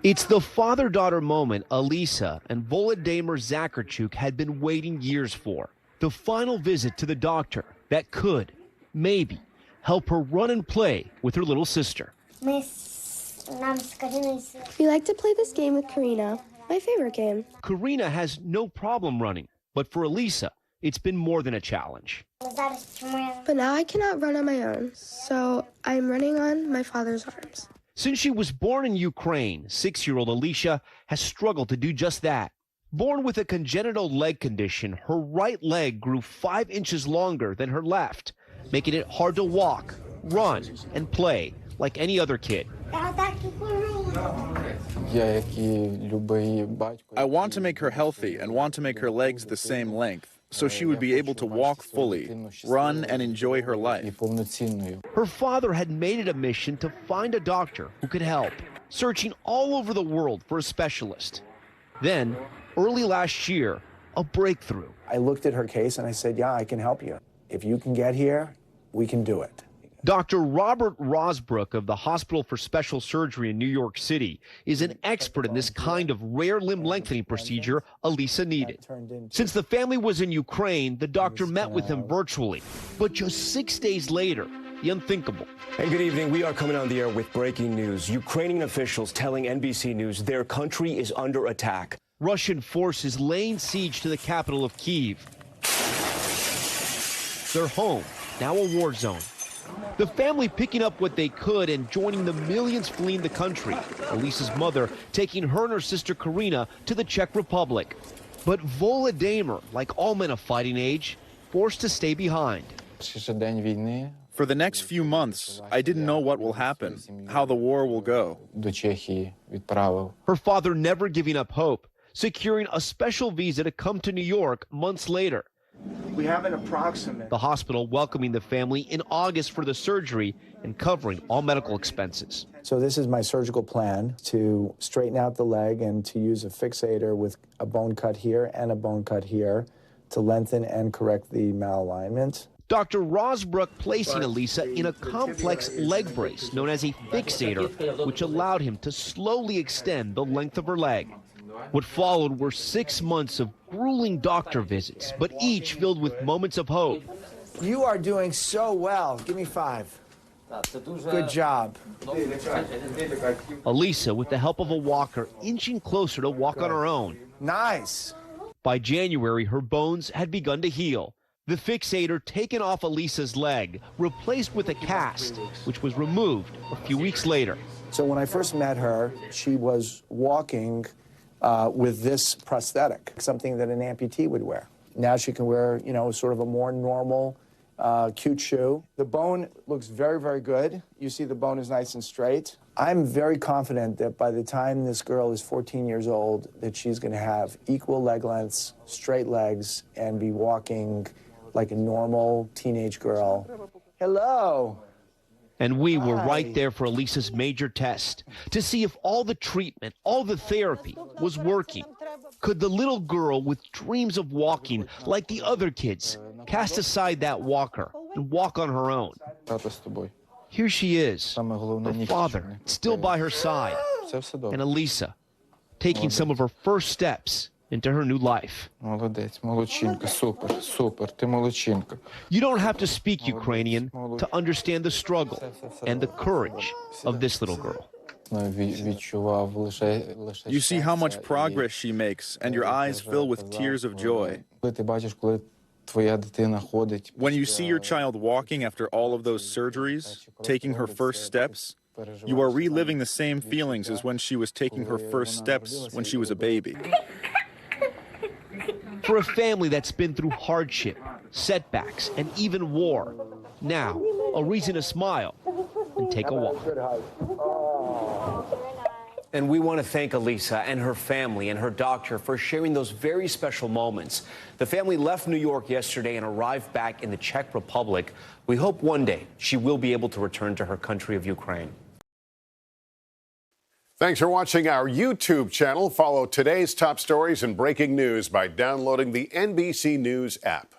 It's the father-daughter moment Alisa and Volodymyr Zakharchuk had been waiting years for. The final visit to the doctor that could, maybe, help her run and play with her little sister. We like to play this game with Karina, my favorite game. Karina has no problem running, but for Alisa, it's been more than a challenge. But now I cannot run on my own, so I'm running on my father's arms. Since she was born in Ukraine, 6-year-old Alisa has struggled to do just that. Born with a congenital leg condition, her right leg grew 5 inches longer than her left, making it hard to walk, run, and play like any other kid. I want to make her healthy and want to make her legs the same length, so she would be able to walk fully, run, and enjoy her life. Her father had made it a mission to find a doctor who could help, searching all over the world for a specialist. Then, early last year, a breakthrough. I looked at her case and I said, yeah, I can help you. If you can get here, we can do it. Dr. Robert Rozbruch of the Hospital for Special Surgery in New York City is an expert in this kind of rare limb lengthening procedure Alisa needed. Since the family was in Ukraine, the doctor met with him virtually. But just 6 days later, the unthinkable. And good evening. We are coming on the air with breaking news. Ukrainian officials telling NBC News their country is under attack. Russian forces laying siege to the capital of Kyiv. Their home, now a war zone. The family picking up what they could and joining the millions fleeing the country. Alisa's mother taking her and her sister Karina to the Czech Republic. But Volodymyr, like all men of fighting age, forced to stay behind. For the next few months, I didn't know what will happen, how the war will go. Her father never giving up hope, securing a special visa to come to New York months later. We have an approximate. The hospital welcoming the family in August for the surgery and covering all medical expenses. So this is my surgical plan to straighten out the leg and to use a fixator with a bone cut here and a bone cut here to lengthen and correct the malalignment. Dr. Rozbruch placing Alisa in a complex leg brace known as a fixator, which allowed him to slowly extend the length of her leg. What followed were 6 months of grueling doctor visits, but each filled with moments of hope. You are doing so well. Give me 5. Good job. Alisa, with the help of a walker, inching closer to walk on her own. Nice. By January, her bones had begun to heal. The fixator taken off Alisa's leg, replaced with a cast, which was removed a few weeks later. So when I first met her, she was walking with this prosthetic, something that an amputee would wear. Now she can wear, sort of a more normal, cute shoe. The bone looks very, very good. You see the bone is nice and straight. I'm very confident that by the time this girl is 14 years old, that she's going to have equal leg lengths, straight legs, and be walking like a normal teenage girl. Hello. And we were right there for Alisa's major test to see if all the treatment, all the therapy was working. Could the little girl with dreams of walking like the other kids cast aside that walker and walk on her own? Here she is, her father still by her side, and Alisa taking some of her first steps into her new life. You don't have to speak Ukrainian to understand the struggle and the courage of this little girl. You see how much progress she makes, and your eyes fill with tears of joy. When you see your child walking after all of those surgeries, taking her first steps, you are reliving the same feelings as when she was taking her first steps when she was a baby. For a family that's been through hardship, setbacks, and even war, now a reason to smile and take a walk. And we want to thank Alisa and her family and her doctor for sharing those very special moments. The family left New York yesterday and arrived back in the Czech Republic. We hope one day she will be able to return to her country of Ukraine. Thanks for watching our YouTube channel. Follow today's top stories and breaking news by downloading the NBC News app.